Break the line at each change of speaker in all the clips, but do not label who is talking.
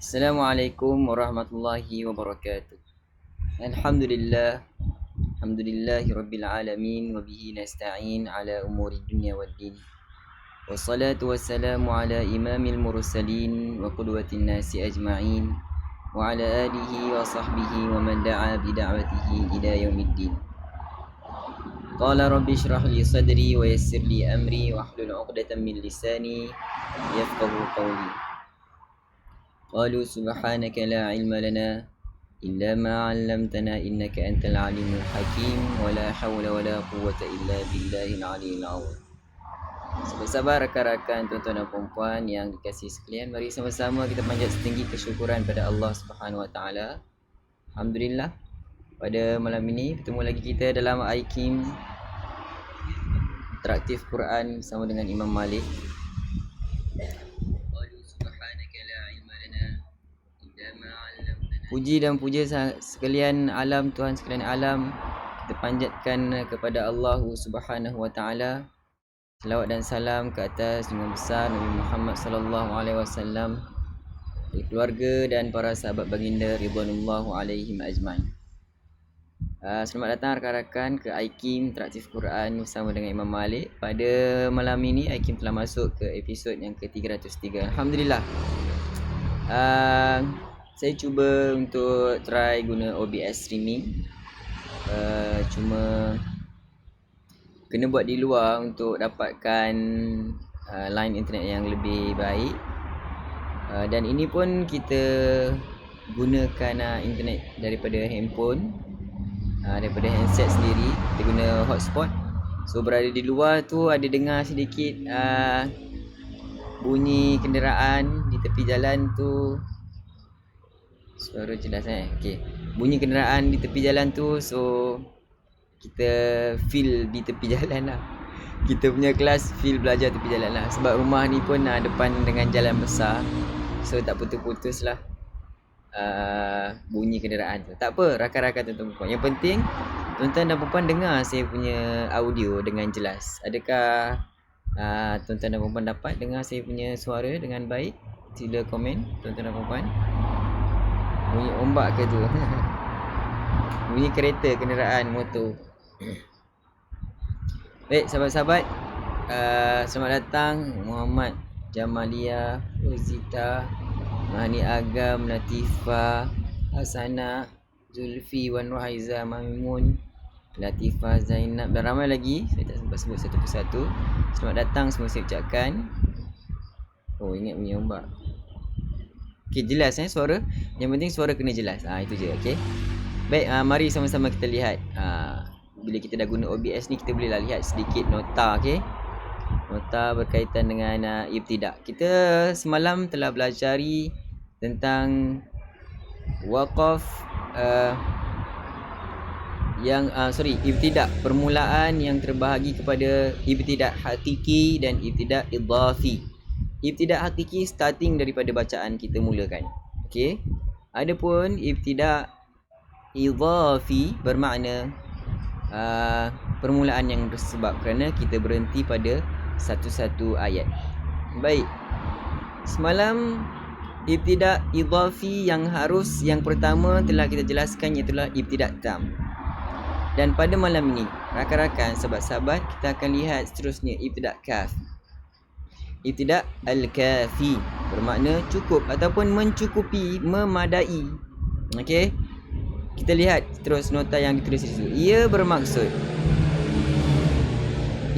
Assalamualaikum warahmatullahi wabarakatuh. Alhamdulillah, alhamdulillahi rabbil alamin wa bihi nasta'in ala umuri dunya waddin. Wassalatu wassalamu ala imamil mursalin wa qudwatin nasi ajma'in wa ala alihi wa sahbihi wa man da'a bi da'watihi ila yaumiddin. Qala rabbi shrah li sadri wa yassir li amri wa hlul 'uqdatam min lisani yafqahu qawli. قالوا سبحانك لا علم لنا إلا ما علمتنا إنك أنت العليم الحكيم ولا حول ولا قوة إلا بالله العلي العظيم. Sabar-sabar rakan-rakan, tuan-tuan dan puan-puan yang dikasihi sekalian, mari sama-sama kita panjat setinggi kesyukuran pada Allah Subhanahu Wa Taala. Alhamdulillah, pada malam ini bertemu lagi kita dalam IKIM Interaktif Quran bersama dengan Imam Malik. Puji dan puja sekalian alam, Tuhan sekalian alam, kita panjatkan kepada Allah Subhanahu Wa Taala. Selawat dan salam ke atas Nabi besar Nabi Muhammad sallallahu alaihi wasallam, keluarga dan para sahabat baginda ridwanullahu alaihim ajmain. Selamat datang rakan-rakan ke IKIM Interaktif Quran bersama dengan Imam Malik. Pada malam ini IKIM telah masuk ke episod yang ke-303. Alhamdulillah. Saya cuba untuk try guna OBS streaming. Cuma kena buat di luar untuk dapatkan line internet yang lebih baik. Dan ini pun kita gunakan internet daripada handphone, daripada handset sendiri. Kita guna hotspot. So berada di luar tu ada dengar sedikit bunyi kenderaan di tepi jalan tu. Suara jelas okey. Bunyi kenderaan di tepi jalan tu, so kita feel di tepi jalan lah. Kita punya kelas feel belajar tepi jalan lah. Sebab rumah ni pun depan dengan jalan besar, so tak putus-putus lah bunyi kenderaan tu. Tak apa rakan-rakan tuan-tuan puan. Yang penting tuan-tuan dan puan dengar saya punya audio dengan jelas. Adakah tuan-tuan dan puan dapat dengar saya punya suara dengan baik? Sila komen tuan-tuan dan puan. Bunyi ombak ke tu? Bunyi kereta, kenderaan, motor. Baik sahabat-sahabat, selamat datang Muhammad Jamalia, Rosita, Mahani Agam, Latifah, Hasanah, Zulfi, Wan Ruhaiza, Mamimun, Latifah, Zainab dan ramai lagi. Saya tak sempat sebut satu persatu. Selamat datang semua saya ucapkan. Oh, ingat bunyi ombak. Okey, jelas suara. Yang penting suara kena jelas. Itu je, okey. Baik, mari sama-sama kita lihat. Bila kita dah guna OBS ni, kita bolehlah lihat sedikit nota, okey. Nota berkaitan dengan ibtidak. Kita semalam telah belajari tentang waqaf ibtidak, permulaan yang terbahagi kepada ibtidak hakiki dan ibtidak idhafi. Ibtidak hakiki starting daripada bacaan kita mulakan. Okey. Adapun ibtidak idhafi bermakna permulaan yang bersebab kerana kita berhenti pada satu-satu ayat. Baik. Semalam ibtidak idhafi yang pertama telah kita jelaskan, iaitu ibtidak tam. Dan pada malam ini rakan-rakan, sahabat-sahabat, kita akan lihat seterusnya ibtidak kaf. Ibtidak al-kafi bermakna cukup ataupun mencukupi, memadai. Okey. Kita lihat terus nota yang ditulis di situ.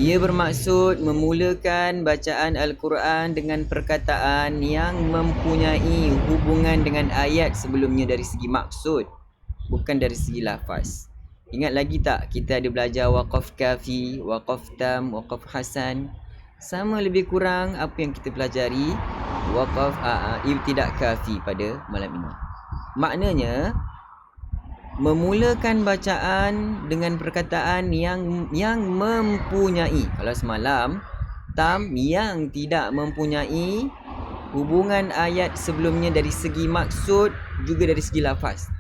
Ia bermaksud memulakan bacaan Al-Quran dengan perkataan yang mempunyai hubungan dengan ayat sebelumnya dari segi maksud, bukan dari segi lafaz. Ingat lagi tak kita ada belajar waqaf kafi, waqaf tam, waqaf hasan. sama lebih kurang apa yang kita pelajari waqaf ibtidak kafi pada malam ini. Maknanya memulakan bacaan dengan perkataan yang mempunyai. Kalau semalam tam yang tidak mempunyai hubungan ayat sebelumnya dari segi maksud juga dari segi lafaz.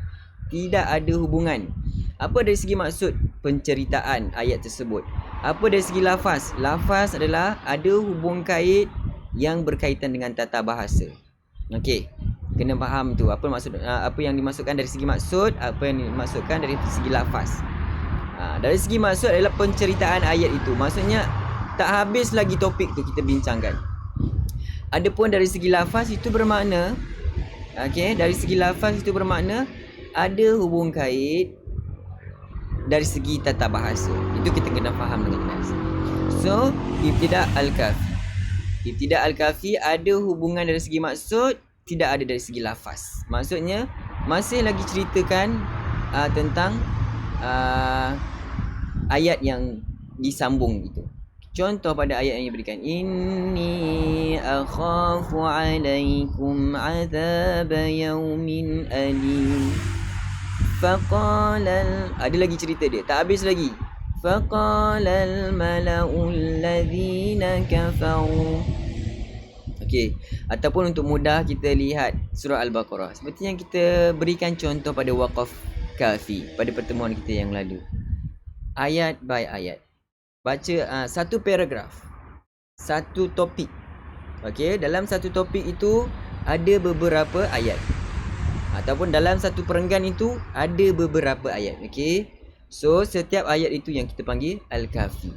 Tidak ada hubungan. Apa dari segi maksud? Penceritaan ayat tersebut. Apa dari segi lafaz? Lafaz adalah ada hubung kait yang berkaitan dengan tata bahasa. Okey. Kena faham tu apa maksud, apa yang dimaksudkan dari segi maksud, apa yang dimaksudkan dari segi lafaz. Dari segi maksud adalah penceritaan ayat itu. Maksudnya tak habis lagi topik tu kita bincangkan. Adapun dari segi lafaz itu bermakna, okey, dari segi lafaz itu bermakna ada hubung kait dari segi tata bahasa. Itu kita kena faham dengan jelas. So, ibtidak al-kafi. Ibtidak al-kafi ada hubungan dari segi maksud, tidak ada dari segi lafaz. Maksudnya masih lagi ceritakan tentang ayat yang disambung itu. Contoh pada ayat yang diberikan, inni akhafu alaikum azab yaumin alim. Faqala, ada lagi cerita dia, tak habis lagi. Faqala al-mala'ul ladzina kafaru. Okey, ataupun untuk mudah kita lihat surah Al-Baqarah. Seperti yang kita berikan contoh pada waqaf kafi pada pertemuan kita yang lalu. Ayat by ayat. Baca satu paragraf, satu topik. Okey, dalam satu topik itu ada beberapa ayat. Ataupun dalam satu perenggan itu ada beberapa ayat. Okey. So, setiap ayat itu yang kita panggil Al-Kafi.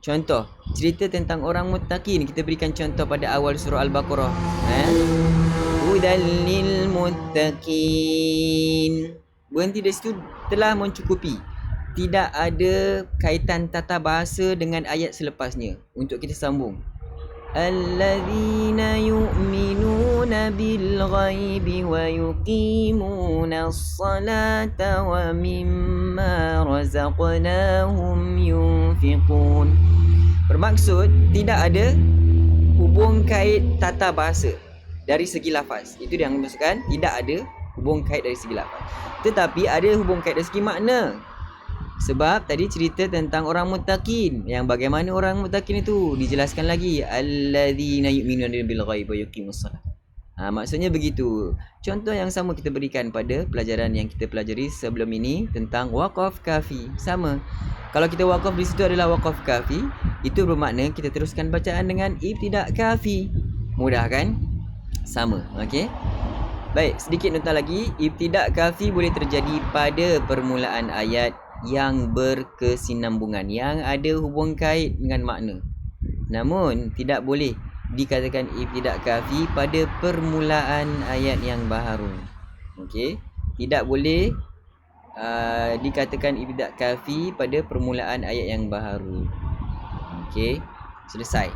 Contoh, cerita tentang orang muttaqin. Kita berikan contoh pada awal surah Al-Baqarah. Hudal lil muttaqin. Berhenti dari situ telah mencukupi. Tidak ada kaitan tata bahasa dengan ayat selepasnya. Untuk kita sambung. Alladzina yu'minuna bil ghaibi wa yuqimuna as-salata wa mimma razaqnahum yunfiqun. Bermaksud tidak ada hubung kait tata bahasa dari segi lafaz. Itu yang dimaksudkan tidak ada hubung kait dari segi lafaz. Tetapi ada hubung kait dari segi makna. Sebab tadi cerita tentang orang muttaqin. Yang bagaimana orang muttaqin itu dijelaskan lagi. Alladzina yu'minuna bil ghaibi wa yuqimus salat. Maksudnya begitu. Contoh yang sama kita berikan pada pelajaran yang kita pelajari sebelum ini tentang waqaf kafi. Sama. Kalau kita waqaf di situ adalah waqaf kafi, itu bermakna kita teruskan bacaan dengan ibtidak kafi. Mudah kan? Sama. Okey. Baik, sedikit nota lagi. Ibtidak kafi boleh terjadi pada permulaan ayat yang berkesinambungan, yang ada hubung kait dengan makna. Namun tidak boleh dikatakan ibtidak kafi pada permulaan ayat yang baharu. Okey, tidak boleh dikatakan ibtidak kafi pada permulaan ayat yang baharu. Okey, selesai.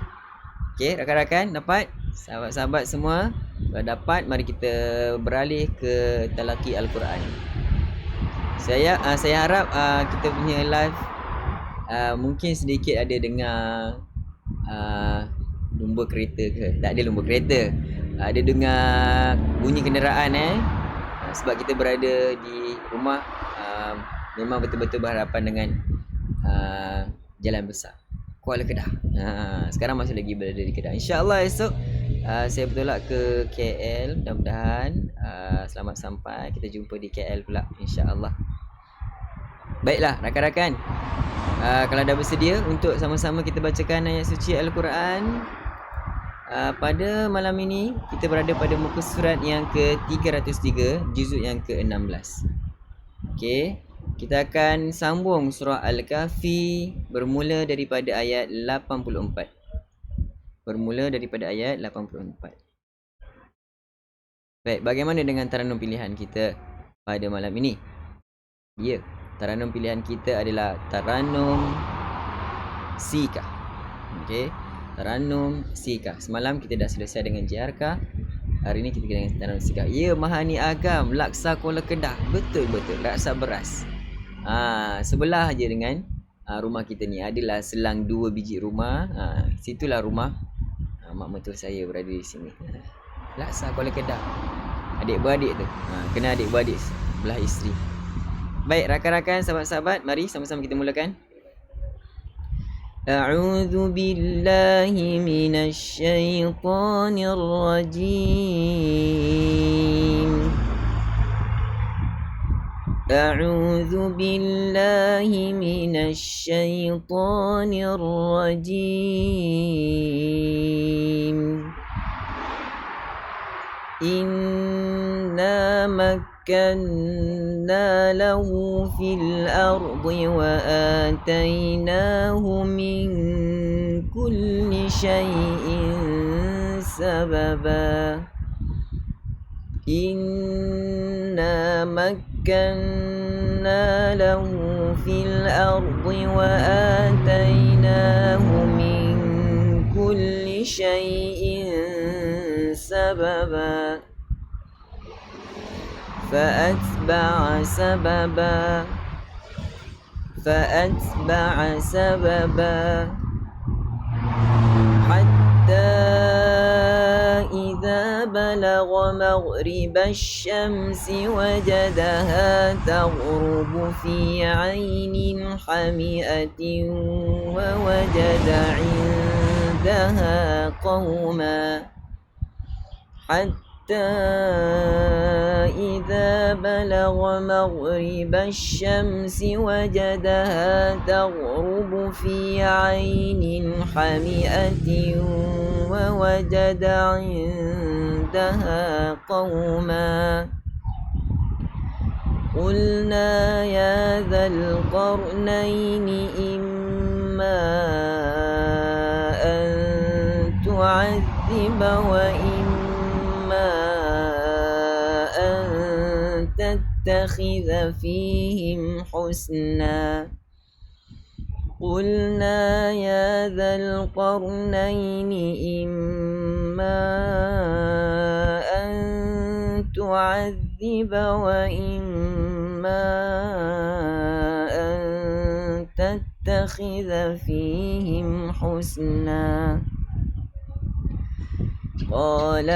Okey, rakan-rakan dapat? Sahabat-sahabat semua, kalau dapat, mari kita beralih ke talaqi Al-Quran. Saya harap kita punya live mungkin sedikit ada dengar lumba kereta ke. Tak ada lumba kereta, ada dengar bunyi kenderaan sebab kita berada di rumah. Memang betul-betul berhadapan dengan jalan besar Kuala Kedah. Sekarang masih lagi berada di Kedah. InsyaAllah esok saya bertolak ke KL. Mudah-mudahan selamat sampai. Kita jumpa di KL pula, insyaAllah. Baiklah rakan-rakan, kalau dah bersedia untuk sama-sama kita bacakan ayat suci Al-Quran, pada malam ini kita berada pada muka surat yang ke-303, juzuk yang ke-16. Okey, kita akan sambung surah Al-Kahfi bermula daripada ayat 84. Bermula daripada ayat 84. Baik, bagaimana dengan taranum pilihan kita pada malam ini? Ya, taranum pilihan kita adalah taranum Sika. Okey, taranum Sika. Semalam kita dah selesai dengan JRK. Hari ni kita dengan taranum Sika. Ya, Mahani Agam, Laksa Kuala Kedah. Betul-betul, Laksa Beras. Sebelah je dengan rumah kita ni adalah selang 2 biji rumah. Situlah rumah mak mentua saya berada di sini. Laksa Kuala Kedah. Adik-beradik tu. Kena adik-beradik belah isteri. Baik, rakan-rakan, sahabat-sahabat, mari sama-sama kita mulakan. A'udzu billahi minasyaitonir rajim. A'udzu billahi minasyaitonir rajim. Inna makkanna lahu fil ardi wa atainahu min kulli syai'in sababa. Inna makkanna lahu fil ardi wa atainahu min kulli syai'in سببا فأتبع سببا حتى إذا بلغ مغرب الشمس وجدها تغرب في عين حمئة ووجد عندها قوما حتى إذا بلغ مغرب الشمس وجدها تغرب في عين حمئة ووجد عندها قوما قلنا يا ذا القرنين إما أن تعذب وإما أن تتخذ فيهم حسنا قلنا يا ذا القرنين إما أن تعذب وإما أن تتخذ فيهم حسنا قال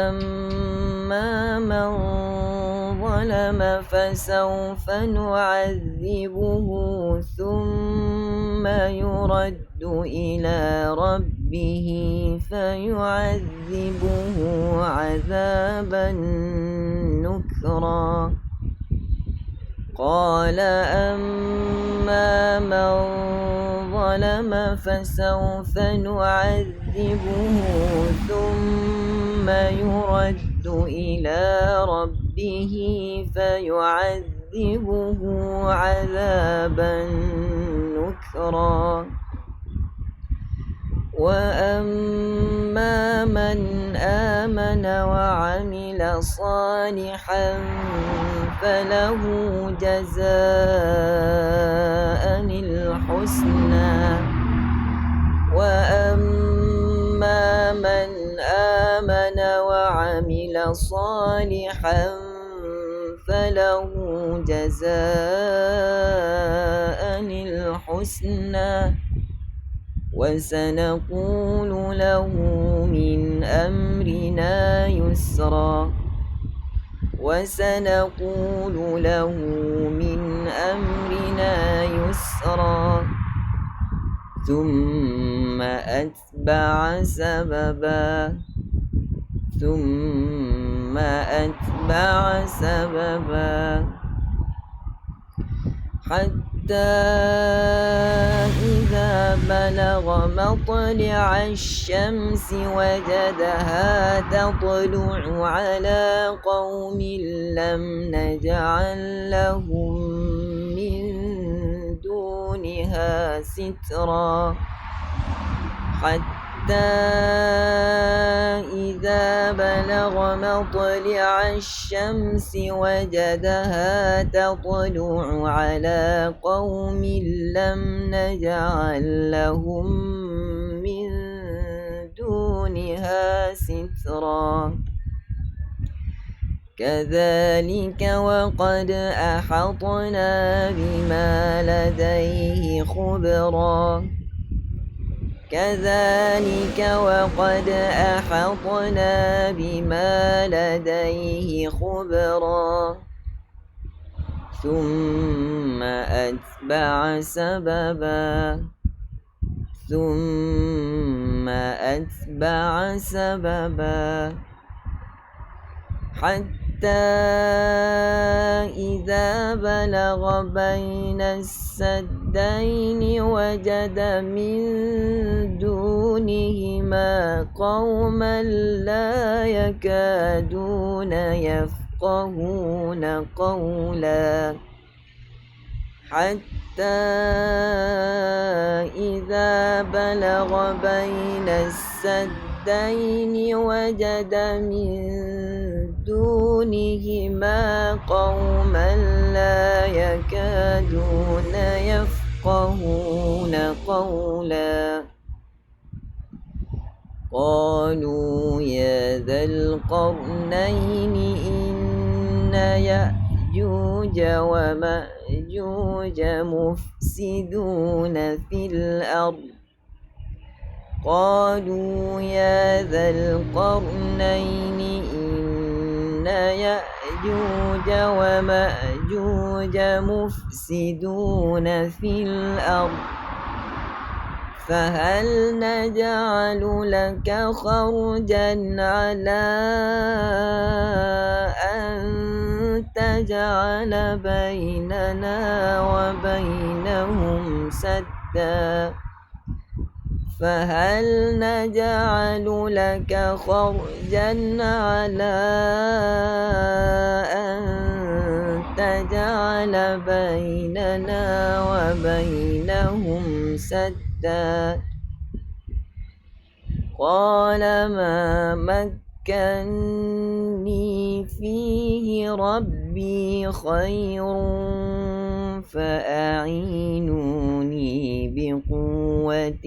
أما من ظلم فسوف نعذبه ثم يرد إلى ربه فيعذبه عذابا نكرا قال أما من ظلم فسوف نعذبه ثم يرد إلى ربه فيعذبه عذابا نكرا وأما من آمن وعمل صالحا فله جزاء الحسنى وأما من آمن وعمل صالحا فله جزاء الحسنى وسنقول له من أمرنا يسرا وسنقول له من أمرنا يسرا ثم أتبع سببا ثم أتبع سببا حتى إذا بلغ مطلع الشمس وجدها تطلع على قوم لم نجعل لهم من دونها سترا حتى إذا بلغ مطلع الشمس وجدها تطلع على قوم لم نجعل لهم من دونها سترا كذلك وقد أحطنا بما لديه خبرا كذلك وقد أحطنا بما لديه خبرا ثم أتبع سببا ثم أتبع سببا حتى إذا بلغ بين السدين وجد من دونهما قوما لا يكادون يفقهون قولا حتى إذا بلغ بين السدين وجد من دونهما قوما لا يكادون يفقهون قولا قالوا يا ذا القرنين إن يأجوج ومأجوج مفسدون في الأرض قالوا يا ذا القرنين إن يأجوج ومأجوج مفسدون في الأرض فهل نجعل لك خرجا على أن تجعل بيننا وبينهم سدا فهل نجعل لك خرجا على أن تجعل بيننا وبينهم سدا قال ما مكني فيه ربي خير فأعينوني بقوة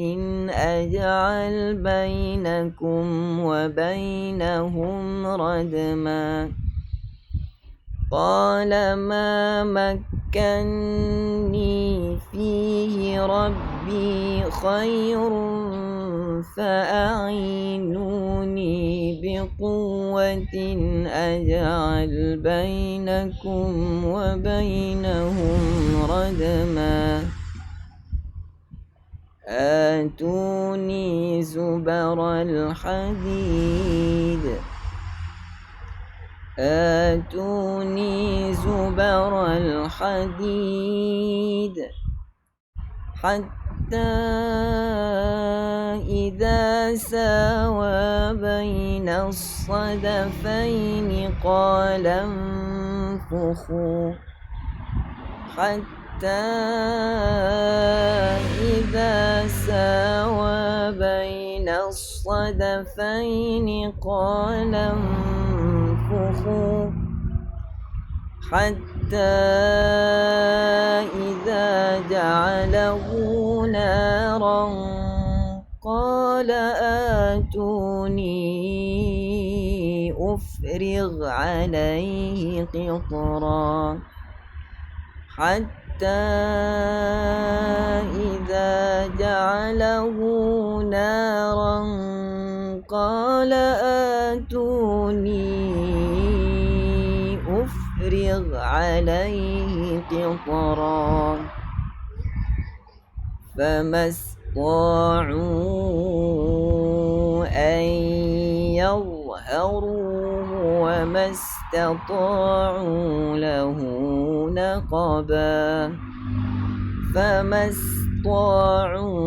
أجعل بينكم وبينهم ردما قال ما مكني فيه ربي خير فأعينوني بقوة أجعل بينكم وبينهم ردما آتوني زبر الحديد آتوني زبر الحديد حتى إذا ساوى بين الصدفين قال انفخوا حتى إذا ساوى بين الصدفين قال انفخوا حتى إذا جعله نارا قال آتوني أفرغ عليه قطرا حتى إذا جعله نارا قال آتوني أفرغ عليه قطرا فما استطاعوا أن يظهروه وما استطاعوا له نقبا فما استطاعوا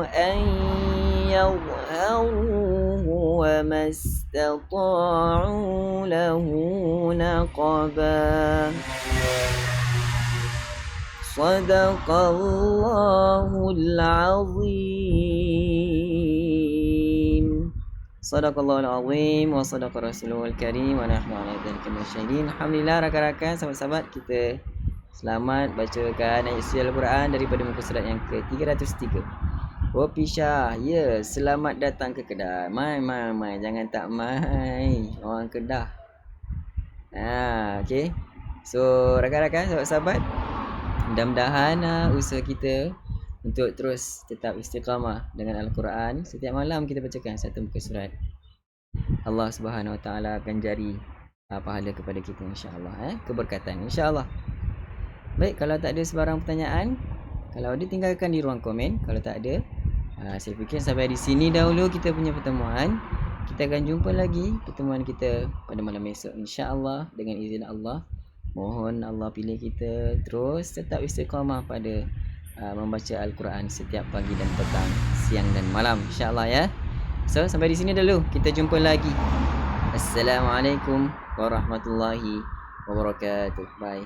أن يظهروه وما استطاعوا له نقبا صدق الله العظيم صدق الله العظيم wa sadaqa rasulul karim wa nahnu ala dzalika minasyahidin. Alhamdulillah rakan-rakan sahabat-sahabat, kita selamat bacakan ayat suci Al-Quran daripada muka surat yang ke-303. Ropisha, ya, selamat datang ke Kedah. Mai, jangan tak mai. Orang Kedah. Okay. So, rakan-rakan, sahabat-sahabat, mudah-mudahan usaha kita untuk terus tetap istiqamah dengan Al-Quran. Setiap malam kita bacakan satu muka surat. Allah Subhanahu Wa Taala akan jari pahala kepada kita, insya-Allah. Keberkatan, insya-Allah. Baik, kalau tak ada sebarang pertanyaan, kalau ada tinggalkan di ruang komen. Kalau tak ada, saya fikir sampai di sini dahulu kita punya pertemuan. Kita akan jumpa lagi pertemuan kita pada malam esok, insya-Allah, dengan izin Allah. Mohon Allah pilih kita terus tetap istiqamah pada membaca Al-Quran setiap pagi dan petang, siang dan malam, insya-Allah ya. So, sampai di sini dulu. Kita jumpa lagi. Assalamualaikum warahmatullahi wabarakatuh. Bye.